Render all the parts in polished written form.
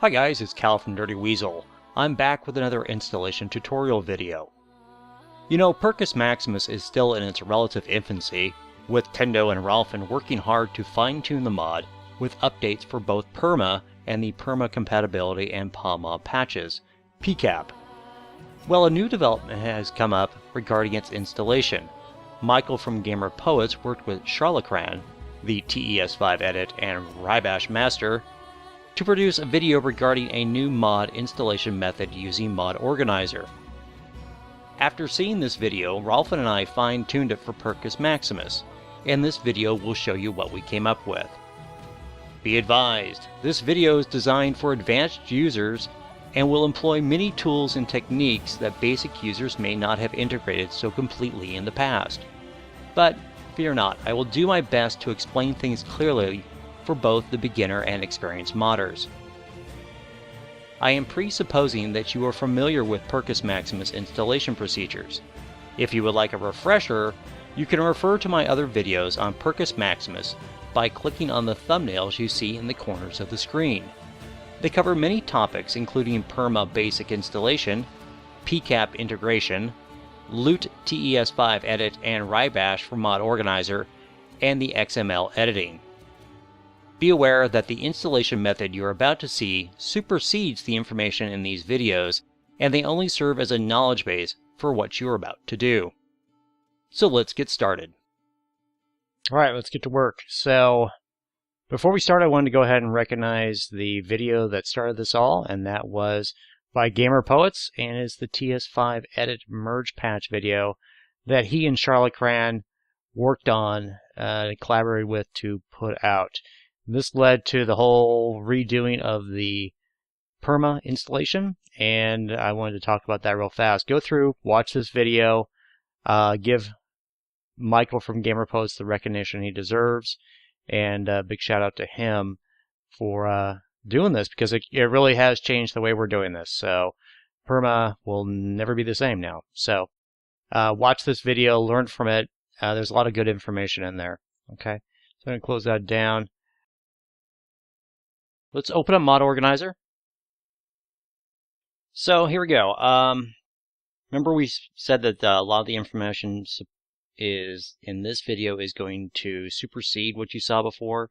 Hi guys, it's Cal from Dirty Weasel. I'm back with another installation tutorial video. You know, Perkus Maximus is still in its relative infancy, with Tendo and Raulfin working hard to fine-tune the mod with updates for both PerMa and the PerMa Compatibility and PaMa patches, PCaPP. Well, a new development has come up regarding its installation. Michael from Gamerpoets worked with Sharlikran, the TES5edit and Wrye Bash master, to produce a video regarding a new mod installation method using Mod Organizer. After seeing this video, Raulfin and I fine-tuned it for Perkus Maximus, and this video will show you what we came up with. Be advised, this video is designed for advanced users and will employ many tools and techniques that basic users may not have integrated so completely in the past. But fear not, I will do my best to explain things clearly for both the beginner and experienced modders. I am presupposing that you are familiar with Perkus Maximus installation procedures. If you would like a refresher, you can refer to my other videos on Perkus Maximus by clicking on the thumbnails you see in the corners of the screen. They cover many topics including PerMa basic installation, PCaPP integration, Loot TES5edit and Wrye Bash for Mod Organizer, and the XML editing. Be aware that the installation method you are about to see supersedes the information in these videos, and they only serve as a knowledge base for what you are about to do. So let's get started. Alright, let's get to work. So, before we start, I wanted to go ahead and recognize the video that started this all, and that was by Gamerpoets, and it's the TES5edit merge patch video that he and Sharlikran worked on and collaborated with to put out. This led to the whole redoing of the PerMa installation, and I wanted to talk about that real fast. Go through, watch this video, give Michael from Gamerpoets the recognition he deserves, and a big shout out to him for doing this, because it really has changed the way we're doing this. So PerMa will never be the same now. So watch this video, learn from it. There's a lot of good information in there. Okay, so I'm going to close that down. Let's open up Mod Organizer. So here we go. Remember we said that a lot of the information is in this video is going to supersede what you saw before.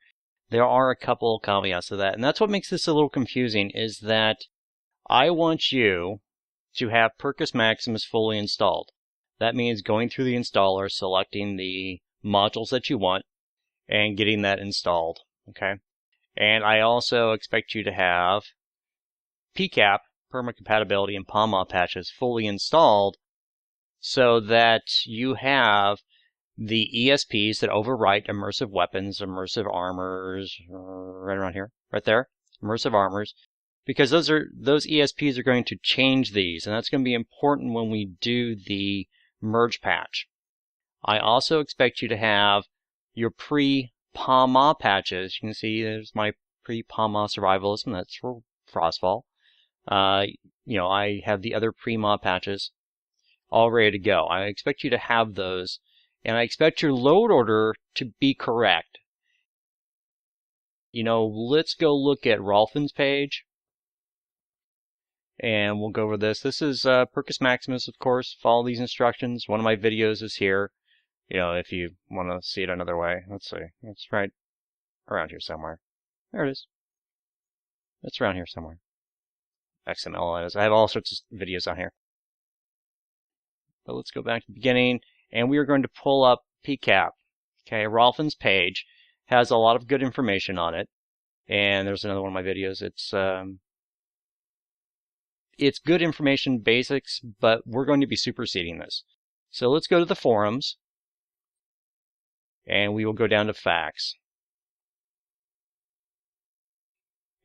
There are a couple caveats to that, and that's what makes this a little confusing, is that I want you to have Perkus Maximus fully installed. That means going through the installer, selecting the modules that you want, and getting that installed. Okay? And I also expect you to have PCaPP, PerMa Compatibility, and PaMa patches fully installed so that you have the ESPs that overwrite immersive weapons, immersive armors, right around here, right there, immersive armors, because those ESPs are going to change these, and that's going to be important when we do the merge patch. I also expect you to have your pre-PaMa patches. You can see there's my pre-PaMa survivalism. That's for Frostfall. You know, I have the other pre-Ma patches all ready to go. I expect you to have those, and I expect your load order to be correct. You know, let's go look at Raulfin's page, and we'll go over this. This is Perkus Maximus, of course. Follow these instructions. One of my videos is here. You know, if you want to see it another way. Let's see. It's right around here somewhere. There it is. It's around here somewhere. XML edits. I have all sorts of videos on here. But let's go back to the beginning, and we are going to pull up PCaPP. Okay, Raulfin's page has a lot of good information on it, and there's another one of my videos. It's good information, basics, but we're going to be superseding this. So let's go to the forums, and we will go down to facts.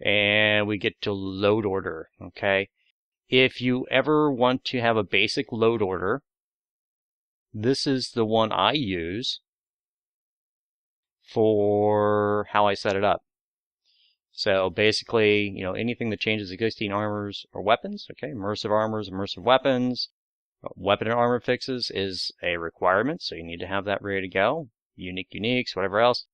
And we get to load order, okay? If you ever want to have a basic load order, this is the one I use for how I set it up. So basically, you know, anything that changes existing armors or weapons, okay? Immersive armors, immersive weapons, weapon and armor fixes is a requirement, so you need to have that ready to go. Uniques, whatever else.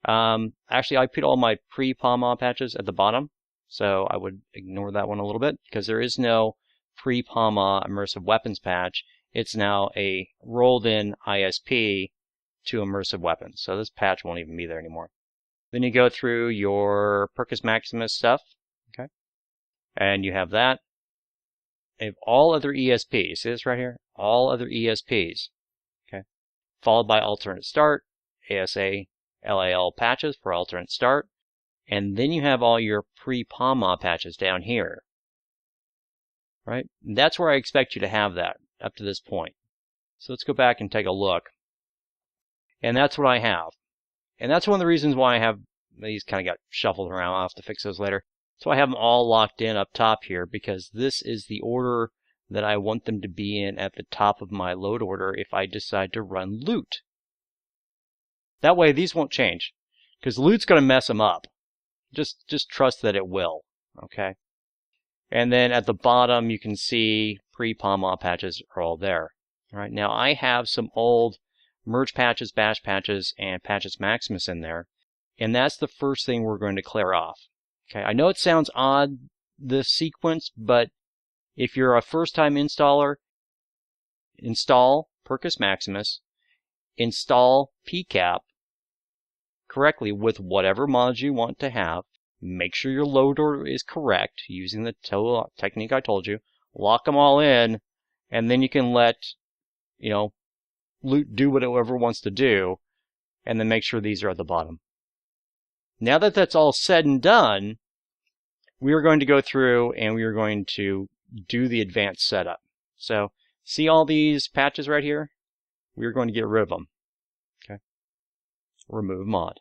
Actually, I put all my pre-PaMa patches at the bottom, So I would ignore that one a little bit because there is no pre-PaMa immersive weapons patch. It's now a rolled in ISP to immersive weapons. So this patch won't even be there anymore. Then you go through your Perkus Maximus stuff, okay? And you have that. You have all other ESPs. See this right here? All other ESPs, okay? Followed by alternate start, ASA, LAL patches for alternate start. And then you have all your pre-PaMa patches down here, right? That's where I expect you to have that up to this point. So let's go back and take a look. And that's what I have. And that's one of the reasons why I have these kind of got shuffled around. I'll have to fix those later. So I have them all locked in up top here because this is the order that I want them to be in at the top of my load order if I decide to run loot. That way these won't change because loot's going to mess them up. Just trust that it will, okay? And then at the bottom you can see pre-PaMa patches are all there. All right, now I have some old merge patches, bash patches, and Perkus Maximus in there. And that's the first thing we're going to clear off. Okay, I know it sounds odd, this sequence, but if you're a first-time installer, install Perkus Maximus, install PCaPP correctly with whatever mods you want to have. Make sure your load order is correct using the technique I told you. Lock them all in, and then you can let, loot do whatever it wants to do, and then make sure these are at the bottom. Now that that's all said and done, we are going to go through and we are going to do the advanced setup. So, see all these patches right here? We are going to get rid of them. Okay. Remove mod.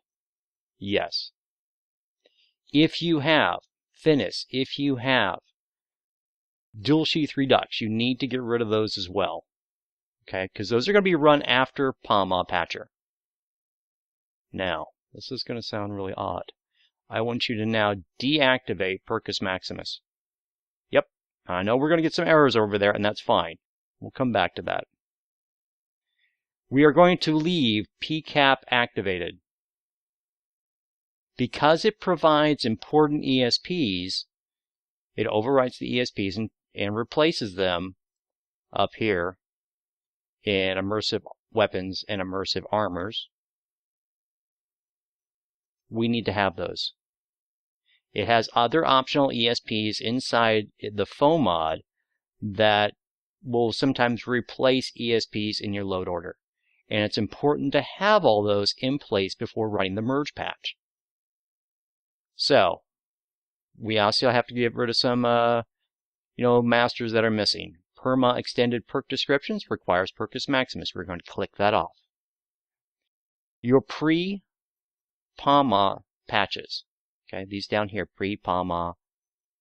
Yes. If you have Finis, if you have dual sheath redux, you need to get rid of those as well. Okay, because those are going to be run after PaMa patcher. Now, this is going to sound really odd. I want you to now deactivate Perkus Maximus. Yep, I know we're going to get some errors over there, and that's fine. We'll come back to that. We are going to leave PCaPP activated. Because it provides important ESPs, it overwrites the ESPs and replaces them up here in immersive weapons and immersive armors. We need to have those. It has other optional ESPs inside the foam mod that will sometimes replace ESPs in your load order. And it's important to have all those in place before running the merge patch. So, we also have to get rid of some, masters that are missing. PerMa extended perk descriptions requires Perkus Maximus. We're going to click that off. Your pre-PaMa patches. Okay, these down here, pre-PaMa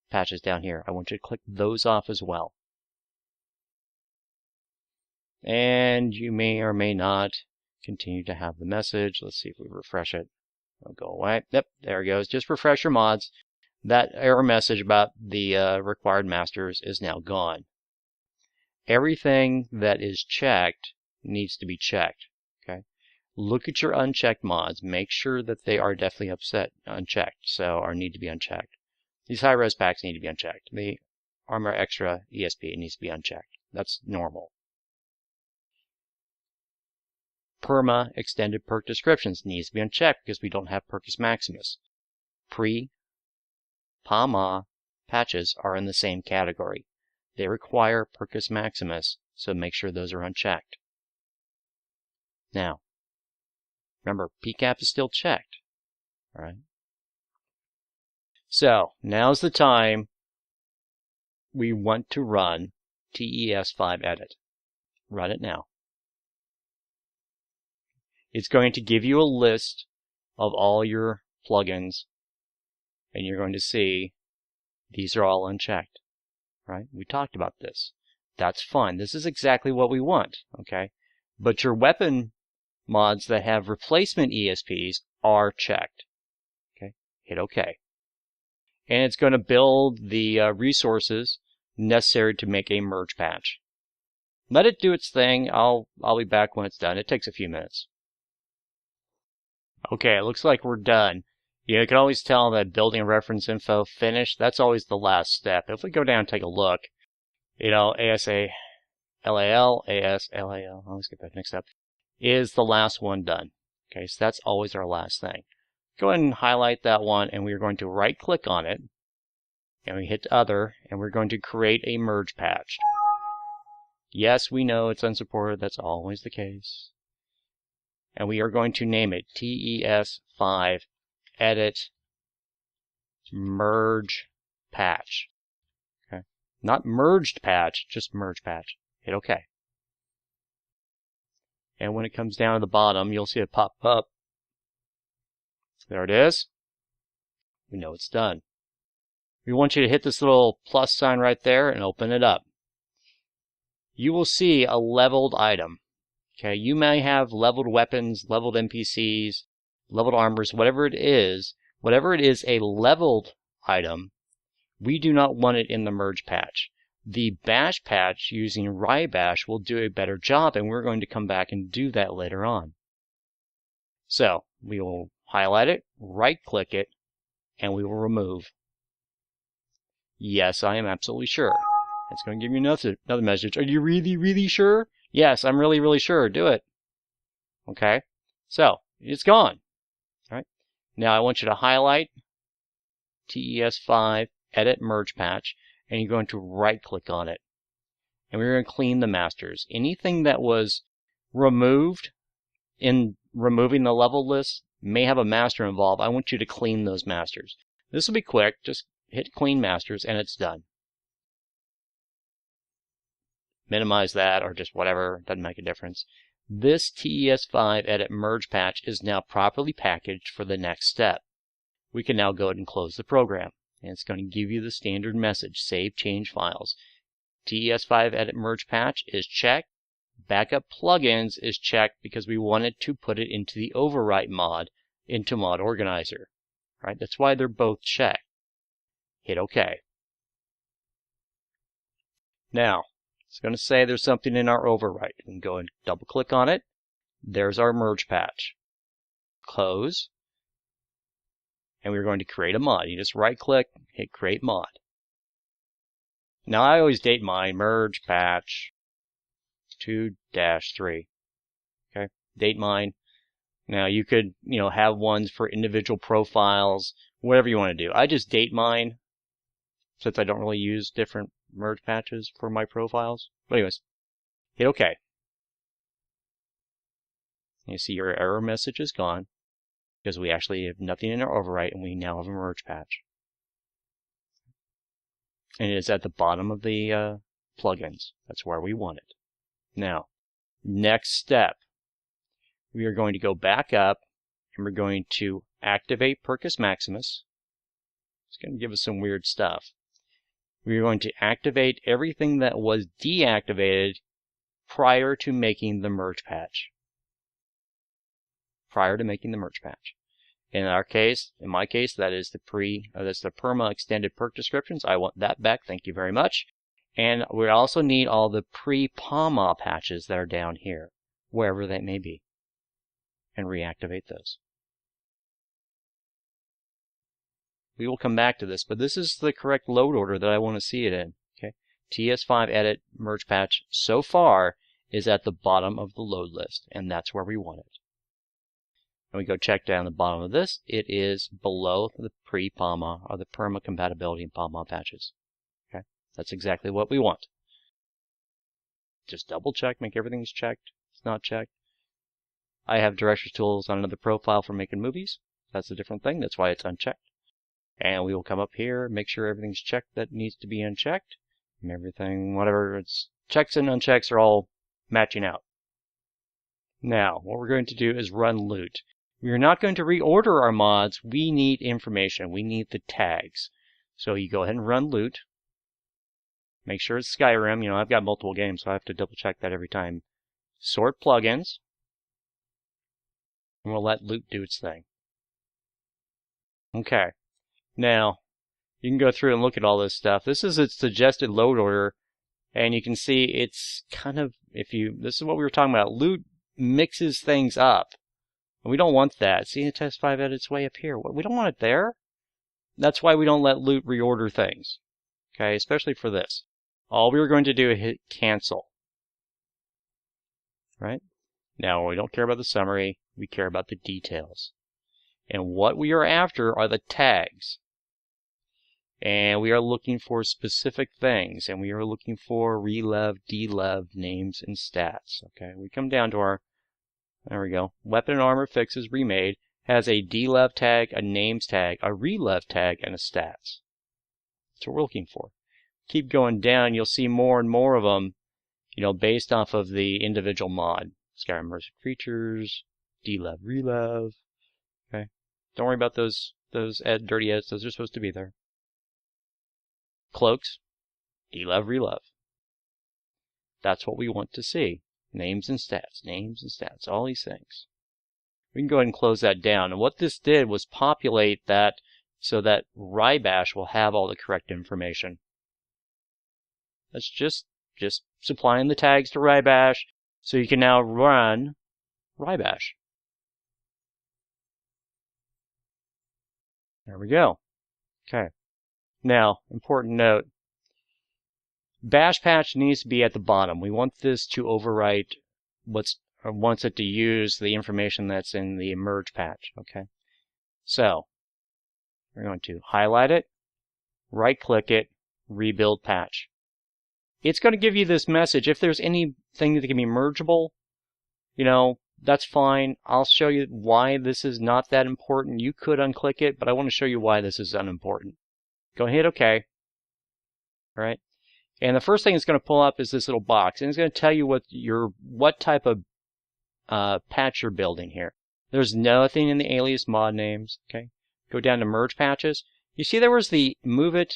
patches down here. I want you to click those off as well. And you may or may not continue to have the message. Let's see if we refresh it. It'll go away. Yep, there it goes. Just refresh your mods. That error message about the required masters is now gone. Everything that is checked needs to be checked. Okay, look at your unchecked mods. Make sure that they are definitely unchecked, or need to be unchecked. These high-res packs need to be unchecked. The Armor Extra ESP needs to be unchecked. That's normal. PerMa extended perk descriptions needs to be unchecked because we don't have Perkus Maximus. Pre-PaMa patches are in the same category. They require Perkus Maximus, so make sure those are unchecked. Now, remember, PCaPP is still checked. All right. So, now's the time we want to run TES5edit. Run it now. It's going to give you a list of all your plugins, and you're going to see these are all unchecked, right? We talked about this. That's fine. This is exactly what we want, okay? But your weapon mods that have replacement ESPs are checked, okay? Hit OK. And it's going to build the resources necessary to make a merge patch. Let it do its thing. I'll be back when it's done. It takes a few minutes. Okay, it looks like we're done. You can always tell that building reference info finished. That's always the last step. If we go down and take a look, ASALAL, ASLAL, I always get that mixed up, is the last one done. Okay, so that's always our last thing. Go ahead and highlight that one, and we're going to right click on it, and we hit Other, and we're going to create a merge patch. Yes, we know it's unsupported. That's always the case. And we are going to name it TES5edit merge patch. Okay, not merged patch, just merge patch. Hit OK. And when it comes down to the bottom, you'll see it pop up. There it is. We know it's done. We want you to hit this little plus sign right there and open it up. You will see a leveled item. Okay, you may have leveled weapons, leveled NPCs, leveled armors, whatever it is a leveled item, we do not want it in the merge patch. The bash patch using Wrye Bash will do a better job, and we're going to come back and do that later on. So, we will highlight it, right-click it, and we will remove. Yes, I am absolutely sure. It's going to give you another message. Are you really, really sure? Yes, I'm really, really sure. Do it. Okay? So, it's gone. All right. Now I want you to highlight TES5 Edit Merge Patch, and you're going to right-click on it. And we're going to clean the masters. Anything that was removed in removing the level list may have a master involved. I want you to clean those masters. This will be quick. Just hit Clean Masters, and it's done. Minimize that, or just whatever. Doesn't make a difference. This TES5 Edit Merge Patch is now properly packaged for the next step. We can now go ahead and close the program. And it's going to give you the standard message, Save Change Files. TES5 Edit Merge Patch is checked. Backup Plugins is checked because we wanted to put it into the Overwrite mod, into Mod Organizer. Right? That's why they're both checked. Hit OK. Now, it's going to say there's something in our overwrite. You can go and double click on it. There's our merge patch. Close. And we're going to create a mod. You just right click, hit create mod. Now I always date mine merge patch 2-3. Okay, date mine. Now you could, have ones for individual profiles, whatever you want to do. I just date mine since I don't really use different merge patches for my profiles. But anyways, hit OK. You see your error message is gone because we actually have nothing in our overwrite and we now have a merge patch. And it is at the bottom of the plugins. That's where we want it. Now, next step, we are going to go back up and we're going to activate Perkus Maximus. It's going to give us some weird stuff. We're going to activate everything that was deactivated prior to making the merge patch. Prior to making the merge patch. In our case, in my case, that is that's the PerMa extended perk descriptions. I want that back. Thank you very much. And we also need all the pre-PaMa patches that are down here, wherever they may be, and reactivate those. We will come back to this, but this is the correct load order that I want to see it in. Okay, TES5edit merge patch so far is at the bottom of the load list, and that's where we want it. And we go check down the bottom of this, it is below the pre-PaMa, or the PerMa compatibility and PaMa patches. Okay, that's exactly what we want. Just double check, make everything's checked. It's not checked. I have directions tools on another profile for making movies. That's a different thing, that's why it's unchecked. And we will come up here, make sure everything's checked that needs to be unchecked. And everything, whatever it's checks and unchecks are all matching out. Now, what we're going to do is run loot. We're not going to reorder our mods. We need information. We need the tags. So you go ahead and run loot. Make sure it's Skyrim. I've got multiple games, so I have to double check that every time. Sort plugins. And we'll let loot do its thing. Okay. Now, you can go through and look at all this stuff. This is its suggested load order. And you can see it's kind of, this is what we were talking about. Loot mixes things up. And we don't want that. See, the TES5edit's way up here. We don't want it there. That's why we don't let loot reorder things. Okay, especially for this. All we're going to do is hit cancel. Right? Now, we don't care about the summary. We care about the details. And what we are after are the tags. And we are looking for specific things. And we are looking for relev, delev, names, and stats. Okay, we come down to our, there we go, weapon and armor fixes remade. Has a delev tag, a names tag, a relev tag, and a stats. That's what we're looking for. Keep going down, you'll see more and more of them, you know, based off of the individual mod. Skyrim immersive creatures, delev, relev. Okay, don't worry about those dirty edits. Those are supposed to be there. Cloaks, delev, relev. That's what we want to see. Names and stats, all these things. We can go ahead and close that down. And what this did was populate that so that Wrye Bash will have all the correct information. That's just supplying the tags to Wrye Bash so you can now run Wrye Bash. There we go. Okay. Now, important note. Bash patch needs to be at the bottom. We want this to overwrite wants it to use the information that's in the merge patch. Okay. So, we're going to highlight it, right-click it, rebuild patch. It's going to give you this message. If there's anything that can be mergeable, you know, that's fine. I'll show you why this is not that important. You could unclick it, but I want to show you why this is unimportant. Go ahead, hit OK. All right. And the first thing it's going to pull up is this little box, and it's going to tell you what type of patch you're building here. There's nothing in the alias mod names. Okay. Go down to merge patches. You see there was the move it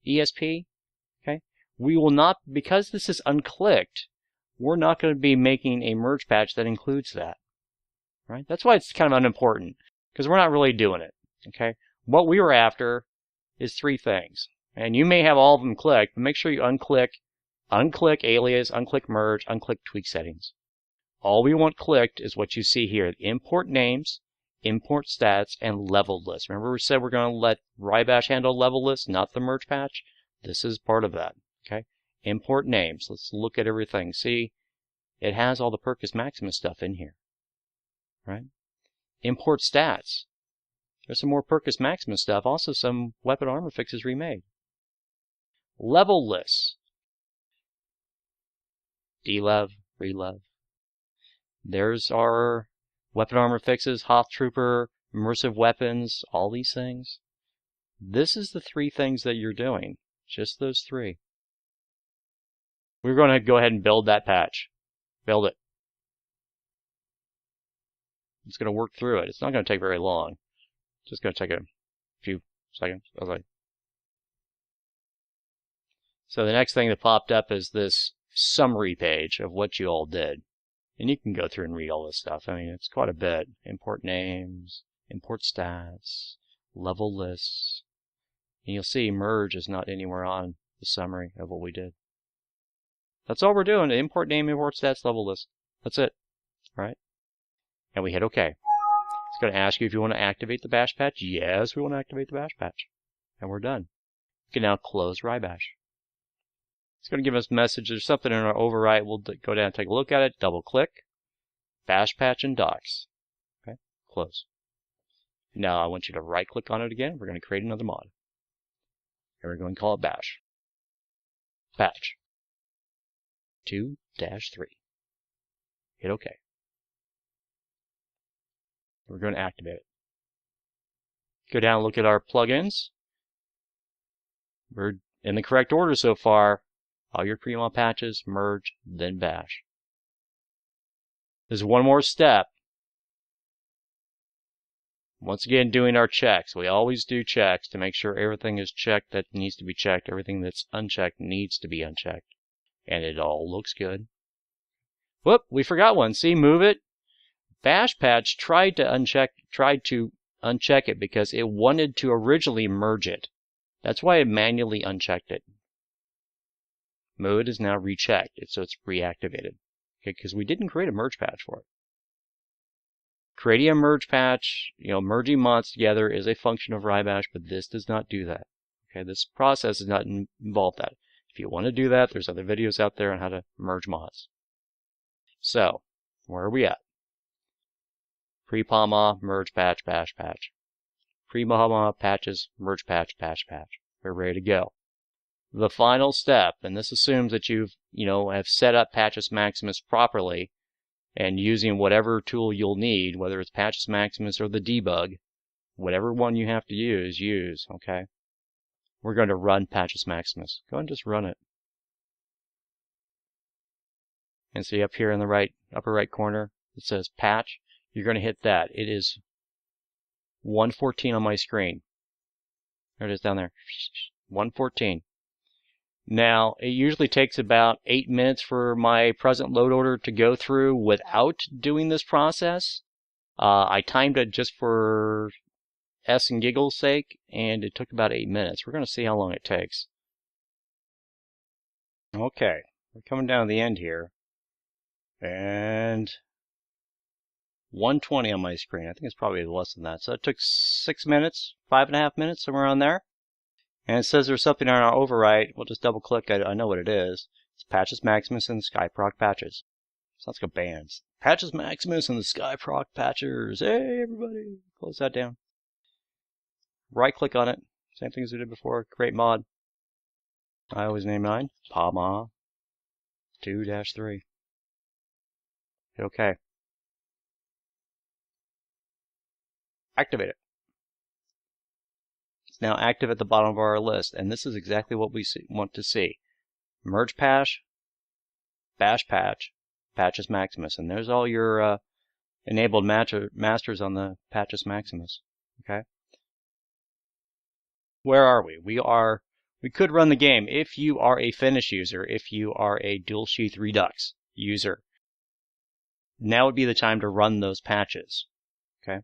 ESP. Okay. We will not, because this is unclicked, we're not going to be making a merge patch that includes that. Right? That's why it's kind of unimportant, because we're not really doing it. Okay. What we were after is three things. And you may have all of them clicked, but make sure you unclick alias, unclick merge, unclick tweak settings. All we want clicked is what you see here. Import names, import stats, and leveled list. Remember we said we're going to let Wrye Bash handle level list, not the merge patch? This is part of that. Okay. Import names. Let's look at everything. See, it has all the Perkus Maximus stuff in here. Right? Import stats. There's some more Perkus Maximus stuff, also some weapon armor fixes remade. Level lists. Delev, relev. There's our weapon armor fixes, Hoth Trooper, immersive weapons, all these things. This is the three things that you're doing. Just those three. We're going to go ahead and build that patch. Build it. It's going to work through it. It's not going to take very long. It's just going to take a few seconds. So the next thing that popped up is this summary page of what you all did. And you can go through and read all this stuff. I mean, it's quite a bit. Import names, import stats, level lists. And you'll see merge is not anywhere on the summary of what we did. That's all we're doing. Import name, import stats, level list. That's it. Right? And we hit OK. It's going to ask you if you want to activate the bash patch. Yes, we want to activate the bash patch. And we're done. You can now close Wrye Bash. It's going to give us a message. There's something in our overwrite. We'll go down and take a look at it. Double click. Bash patch and docs. Okay. Close. Now I want you to right click on it again. We're going to create another mod. And we're going to call it bash. Patch 2-3. Hit OK. We're going to activate it. Go down and look at our plugins. We're in the correct order so far. All your PerMa patches, merge, then bash. There's one more step. Once again, doing our checks. We always do checks to make sure everything is checked that needs to be checked. Everything that's unchecked needs to be unchecked. And it all looks good. Whoop, we forgot one. See, move it. Bash patch tried to uncheck it because it wanted to originally merge it. That's why it manually unchecked it. Mode is now rechecked, so it's reactivated. Okay, because we didn't create a merge patch for it. Creating a merge patch, merging mods together is a function of Wrye Bash, but this does not do that. Okay, this process does not involve that. If you want to do that, there's other videos out there on how to merge mods. So, where are we at? Pre-PaMa, merge patch, bash patch. Pre-PaMa patches, merge patch, bash patch. We're ready to go. The final step, and this assumes that you've, have set up Perkus Maximus properly and using whatever tool you'll need, whether it's Perkus Maximus or the debug, whatever one you have to use, okay? We're going to run Perkus Maximus. Go ahead and just run it. And see up here in the upper right corner, it says patch. You're going to hit that. It is 114 on my screen. There it is down there. 114. Now, it usually takes about 8 minutes for my present load order to go through without doing this process. I timed it just for S and giggles sake, and it took about 8 minutes. We're going to see how long it takes. Okay, we're coming down to the end here. And 120 on my screen. I think it's probably less than that. So it took 6 minutes, 5.5 minutes, somewhere around there. And it says there's something on our overwrite. We'll just double click. I know what it is. It's Perkus Maximus and SkyProc patches. Sounds like a band. Perkus Maximus and the SkyProc patchers. Hey, everybody. Close that down. Right click on it. Same thing as we did before. Create mod. I always name mine PaMa 2-3. Hit OK. Activate it. It's now active at the bottom of our list, and this is exactly what we want to see. Merge patch, bash patch, Perkus Maximus, and there's all your enabled masters on the Perkus Maximus. Okay. Where are we? We could run the game if you are a Finish user, if you are a Dual Sheath Redux user. Now would be the time to run those patches. Okay.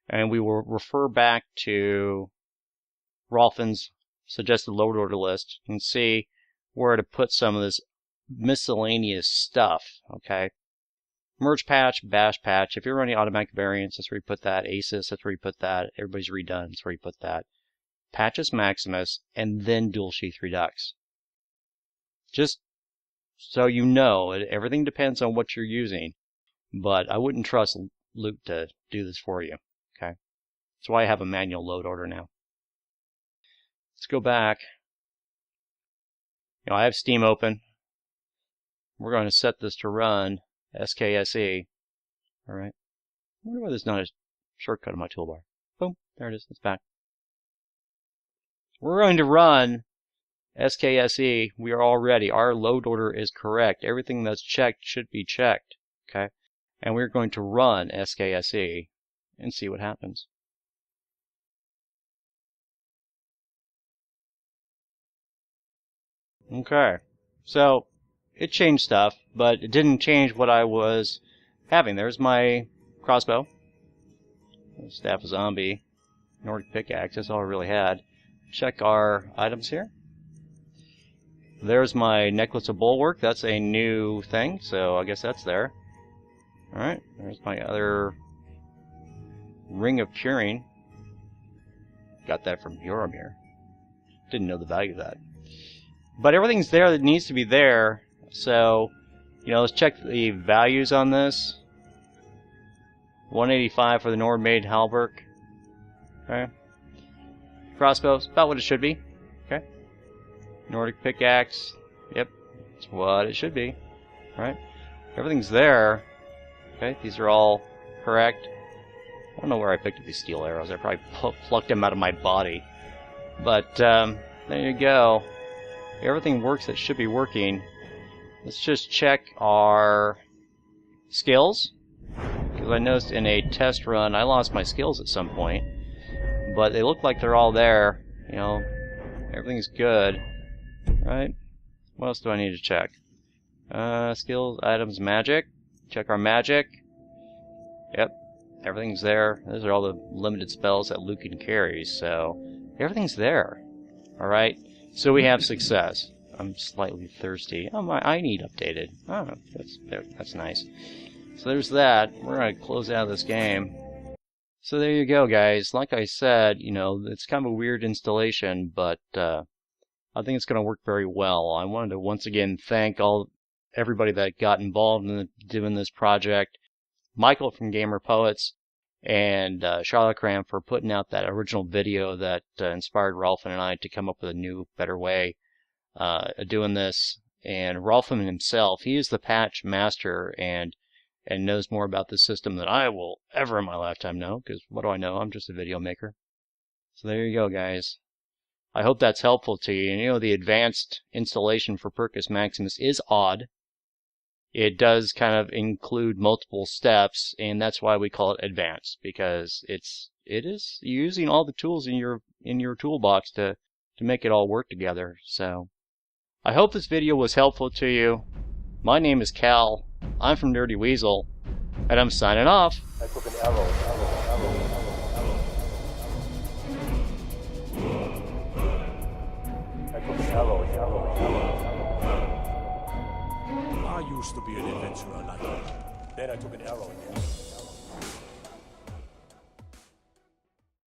And we will refer back to Raulfin's suggested load order list and see where to put some of this miscellaneous stuff. Okay. Merge patch, bash patch. If you're running automatic variants, that's where you put that. ASIS, that's where you put that. Everybody's redone, that's where you put that. Perkus Maximus, and then Dual Sheath Redux. Just so you know, everything depends on what you're using, but I wouldn't trust Luke to do this for you. Okay. That's why I have a manual load order now. Let's go back. I have Steam open. We're going to set this to run SKSE. Alright. I wonder why there's not a shortcut on my toolbar. Boom. There it is. It's back. We're going to run SKSE. We are all ready. Our load order is correct. Everything that's checked should be checked. Okay. And we're going to run SKSE and see what happens. Okay, so it changed stuff, but it didn't change what I was having. There's my crossbow, staff of zombie, Nordic pickaxe. That's all I really had. Check our items here. There's my necklace of bulwark. That's a new thing, so I guess that's there. Alright, there's my other ring of curing. Got that from Yoromir. Didn't know the value of that. But everything's there that needs to be there. So, let's check the values on this. 185 for the Nord-made halberd. Okay. Crossbow's about what it should be. Okay. Nordic pickaxe. Yep. That's what it should be. Right. Everything's there. Okay. These are all correct. I don't know where I picked up these steel arrows. I probably plucked them out of my body. But, there you go. Everything works that should be working. Let's just check our skills. Because I noticed in a test run, I lost my skills at some point. But they look like they're all there. Everything's good. Right? What else do I need to check? Skills, items, magic. Check our magic. Yep. Everything's there. Those are all the limited spells that Luke can carry. So, everything's there. Alright. So we have success. I'm slightly thirsty. Oh, my eye need updated. Oh, that's nice. So there's that. We're going to close out this game. So there you go, guys. Like I said, you know, it's kind of a weird installation, but I think it's going to work very well. I wanted to once again thank everybody that got involved in doing this project. Michael from Gamerpoets and Sharlikran for putting out that original video that inspired Raulfin and I to come up with a new, better way of doing this. And Raulfin himself, he is the patch master and knows more about the system than I will ever in my lifetime know, because what do I know? I'm just a video maker. So there you go, guys. I hope that's helpful to you. And you know, the advanced installation for Perkus Maximus is odd. It does kind of include multiple steps, and that's why we call it advanced, because it is using all the tools in your toolbox to make it all work together. So I hope this video was helpful to you. My name is Cal. I'm from Dirty Weasel, and I'm signing off. I took an arrow. I took an arrow. I used to be an adventurer like that. Then I took an arrow again.